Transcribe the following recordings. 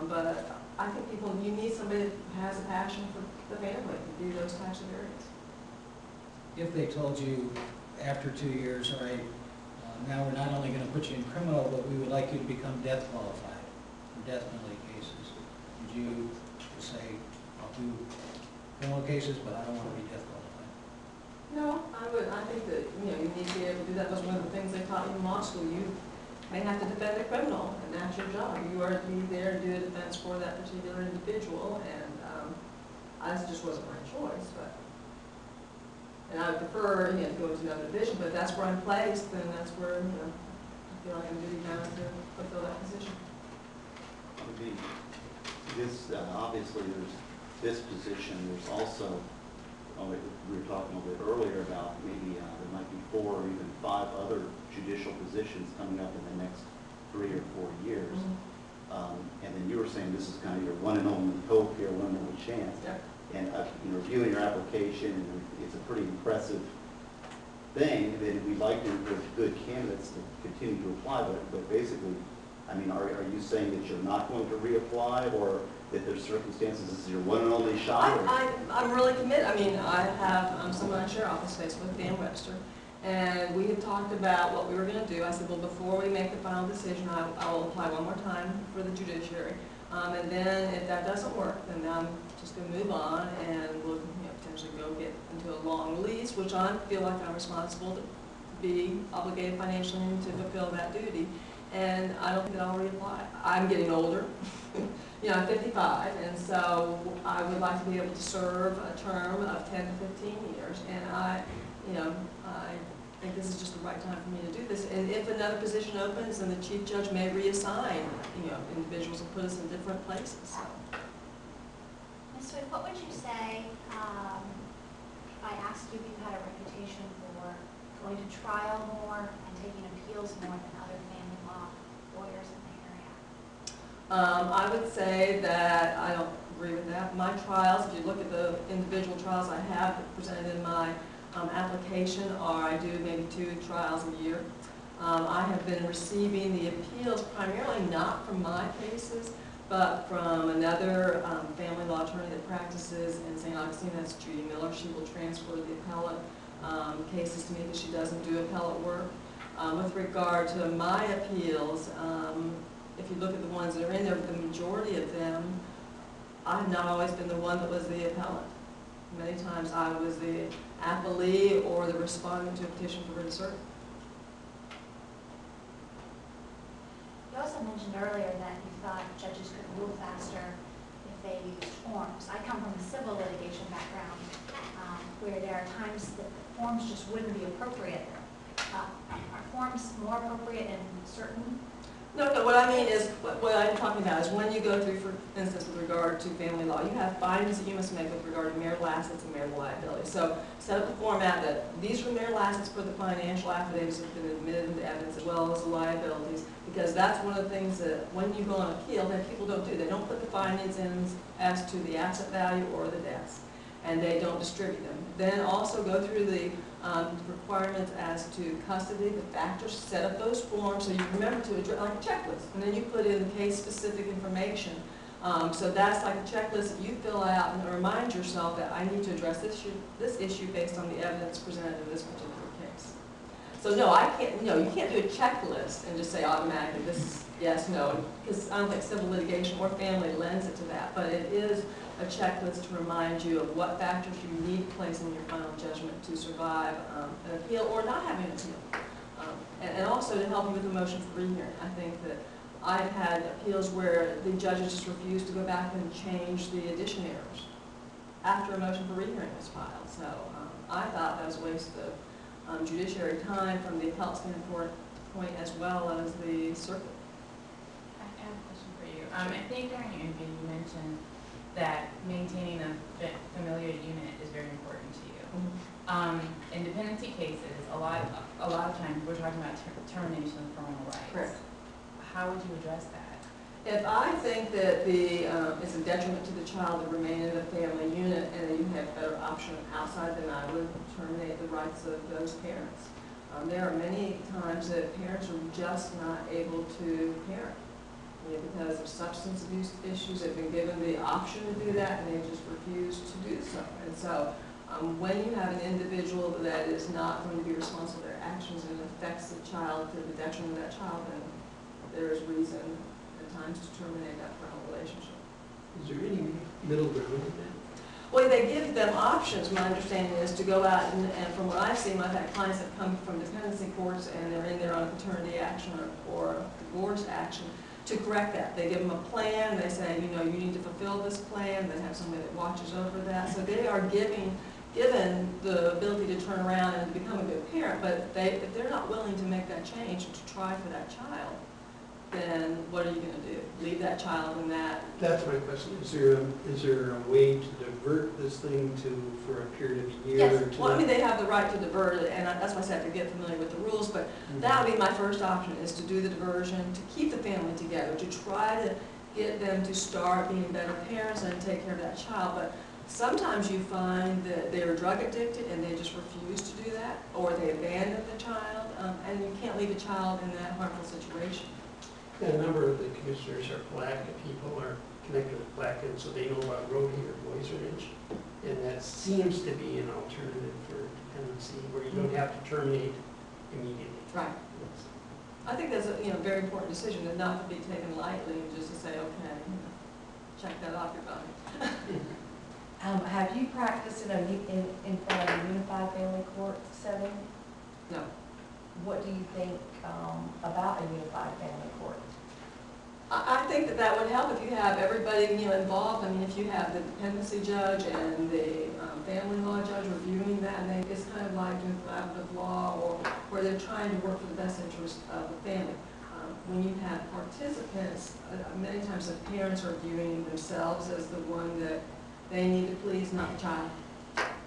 But I think you need somebody that has a passion for the family to do those types of areas. If they told you after 2 years, all right, now we're not only going to put you in criminal, but we would like you to become death qualified for death penalty cases, would you say, I'll do criminal cases, but I don't want to be death qualified? No, I would. I think that you need to be able to do that. That was one of the things they taught you in law school. You may have to defend a criminal, and that's your job. You are to be there and do a defense for that particular individual, and that just wasn't my choice. And I would prefer to go into another division, but if that's where I'm placed, then that's where I feel like I'm duty bound to fulfill that position. Obviously, there's this position. There's also, we were talking a little bit earlier about maybe there might be 4 or even 5 other judicial positions coming up in the next 3 or 4 years. Mm-hmm. And then you were saying this is kind of your one and only hope here, one and only chance. Yeah. And reviewing your application, and it's a pretty impressive thing. That we'd like to with good candidates to continue to apply, but basically, I mean, are you saying that you're not going to reapply, or that there's circumstances this is your one and only shot? I'm really committed. I mean, I have someone I share office space with, Dan Webster, and we had talked about what we were going to do. I said, well, before we make the final decision, I will apply one more time for the judiciary, and then if that doesn't work, then I'm just going to move on, and we'll potentially go get into a long lease, which I feel like I'm responsible to be obligated financially to fulfill that duty. And I don't think that I'll reapply. I'm getting older. I'm 55, and so I would like to be able to serve a term of 10 to 15 years. And I think this is just the right time for me to do this. And if another position opens, then the chief judge may reassign, individuals and put us in different places. So. Ms. Swain, what would you say if I asked you if you had a reputation for going to trial more and taking appeals more than other family law lawyers in the area? I would say that I don't agree with that. My trials, if you look at the individual trials I have presented in my application, I do maybe 2 trials a year. I have been receiving the appeals primarily not from my cases, but from another family law attorney that practices in St. Augustine. That's Judy Miller. She will transfer the appellate cases to me because she doesn't do appellate work. With regard to my appeals, if you look at the ones that are in there, the majority of them, I have not always been the one that was the appellant. Many times I was the appellee or the respondent to a petition for writ of cert. You also mentioned earlier that you thought judges could rule faster if they used forms. I come from a civil litigation background where there are times that the forms just wouldn't be appropriate. Are forms more appropriate in certain? No, what I mean is, what I'm talking about is when you go through, for instance, with regard to family law, you have findings that you must make with regard to marital assets and marital liability. So set up a format that these are marital assets for the financial affidavits that have been admitted into evidence, as well as the liabilities, because that's one of the things that when you go on appeal, that people don't do. They don't put the findings in as to the asset value or the debts, and they don't distribute them. Then also go through the requirements as to custody, the factors, set up those forms so you remember to address, like a checklist, and then you put in case-specific information. So that's like a checklist that you fill out and remind yourself that I need to address this issue based on the evidence presented in this particular case. So no, I can't. You can't do a checklist and just say automatically this is yes, no, because I don't think civil litigation or family lends it to that. But it is a checklist to remind you of what factors you need to place in your final judgment to survive an appeal or not having an appeal. And also to help you with the motion for rehearing. I think that I've had appeals where the judges just refused to go back and change the addition errors after a motion for rehearing was filed. So I thought that was a waste of judiciary time from the appellate standpoint as well as the circuit. I have a question for you. I think during your interview you mentioned that maintaining a familiar unit is very important to you. Mm-hmm. In dependency cases, a lot of times we're talking about termination of parental rights. Correct. How would you address that? If I think that it's a detriment to the child to remain in the family unit and that you have a better option outside, then I would terminate the rights of those parents. There are many times that parents are just not able to parent. Because of substance abuse issues, they've been given the option to do that, and they just refuse to do so. And so, when you have an individual that is not going to be responsible for their actions and affects the child to the detriment of that child, then there is reason at times to terminate that parental relationship. Is there any middle ground in that? Well, they give them options. My understanding is to go out and from what I've seen, I've had clients that come from dependency courts and they're in there on a paternity action or divorce action to correct that. They give them a plan. They say, you know, you need to fulfill this plan. They have somebody that watches over that. So they are given the ability to turn around and to become a good parent. But if they're not willing to make that change and to try for that child, then what are you going to do? Leave that child in that? That's my question. Is there a way to divert this thing for a period of a year Yes. or two? Well, I mean, they have the right to divert it, and that's why I said to get familiar with the rules, but that would be my first option, is to do the diversion, to keep the family together, to try to get them to start being better parents and take care of that child. But sometimes you find that they're drug addicted and they just refuse to do that, or they abandon the child, and you can't leave a child in that harmful situation. A number of the commissioners are black, and people are connected with black, and so they know about Rhodey or Boys Ranch. And that seems to be an alternative for dependency, where you don't have to terminate immediately. Right. I think that's a very important decision, and not to be taken lightly, and just to say, okay, check that off your body. Have you practiced in front of a unified family court setting? No. What do you think about a unified family court? I think that would help if you have everybody, involved. I mean, if you have the dependency judge and the family law judge reviewing that, and it's kind of like doing collaborative law, or where they're trying to work for the best interest of the family. When you have participants, many times the parents are viewing themselves as the one that they need to please, not the child.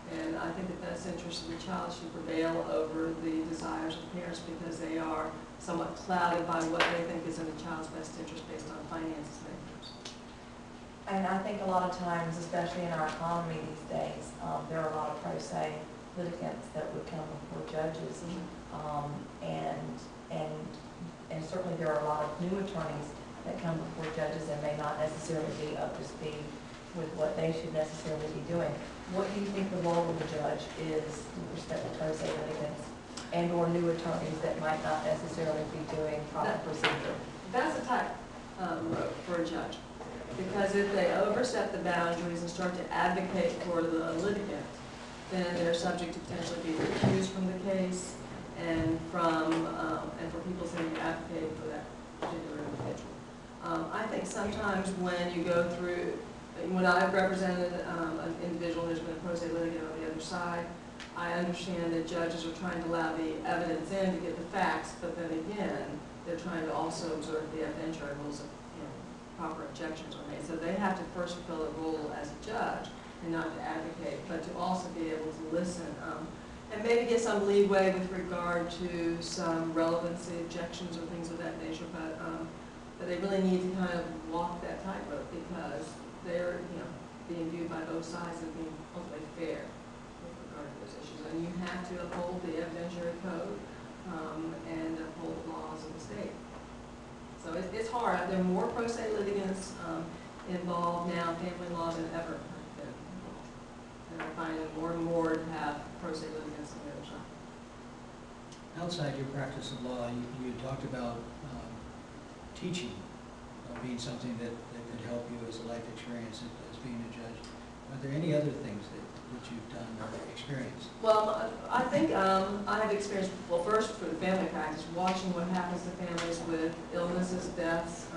And I think the best interest of the child should prevail over the desires of the parents, because they are somewhat clouded by what they think is in the child's best interest based on finances and interests. And I think a lot of times, especially in our economy these days, there are a lot of pro se litigants that would come before judges, and certainly there are a lot of new attorneys that come before judges and may not necessarily be up to speed with what they should necessarily be doing. What do you think the role of the judge is with respect to pro se litigants and or new attorneys that might not necessarily be doing proper procedure? That's a tight road for a judge, because if they overstep the boundaries and start to advocate for the litigant, then they're subject to potentially being recused from the case, and for people saying you advocate for that particular individual. I think sometimes when you go through, when I've represented an individual who's been a pro se litigant on the other side, I understand that judges are trying to allow the evidence in to get the facts, but then again, they're trying to also observe the evidentiary rules of proper objections are made. So they have to first fulfill a role as a judge, and not to advocate, but to also be able to listen, and maybe get some leeway with regard to some relevancy objections or things of that nature, but they really need to kind of walk that tightrope, because they're being viewed by both sides as being hopefully fair with regard to those issues. And you have to uphold the evidentiary code and uphold the laws of the state. So it's hard. There are more pro se litigants involved now in family law than ever have been involved. And I find that more and more to have pro se litigants on the other side. Outside your practice of law, you talked about teaching being something that could help you as a life experience as being a judge. Are there any other things that you've done or experienced? Well, I think I have experienced, well, first for the family practice, watching what happens to families with illnesses, deaths,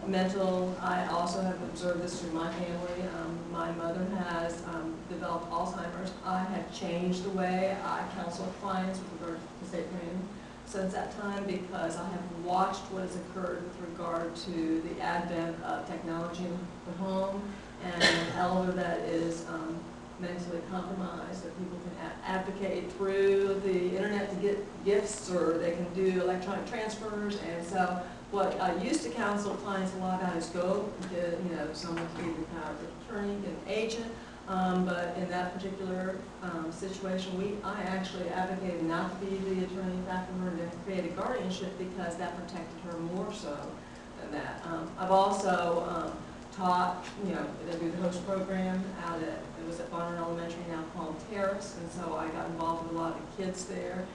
mental. I also have observed this through my family. My mother has developed Alzheimer's. I have changed the way I counsel clients with regard to estate planning since that time, because I have watched what has occurred with regard to the advent of technology in the home, and an elder that is mentally compromised, that people can advocate through the internet to get gifts, or they can do electronic transfers. And so what I used to counsel clients a lot about is go get someone to be the power of attorney, get an agent. But in that particular situation, I actually advocated not to be the attorney back from her, and to create a guardianship, because that protected her more so than that. I've also taught, they do the host program out at, it was at Bonner Elementary, now called Terrace, and so I got involved with a lot of the kids there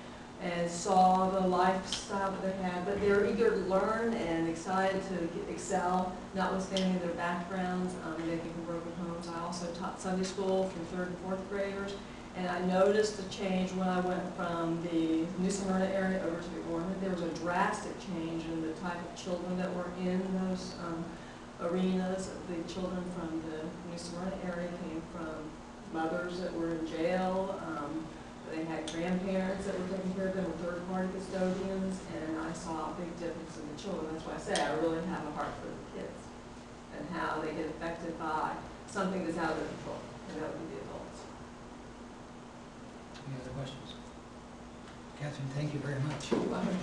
and saw the lifestyle that they had, but they're eager to learn and excited to excel, notwithstanding their backgrounds. They came from broken homes. I also taught Sunday school for 3rd and 4th graders, and I noticed a change when I went from the New Smyrna area over to the Ormond. There was a drastic change in the type of children that were in those arenas. The children from the New Smyrna area came from mothers that were in jail. They had grandparents that were taking care of them, or third-party custodians, and I saw a big difference in the children. That's why I say I really have a heart for the kids and how they get affected by something that's out of their control, and that would be the adults. Any other questions? Catherine, thank you very much. You're welcome.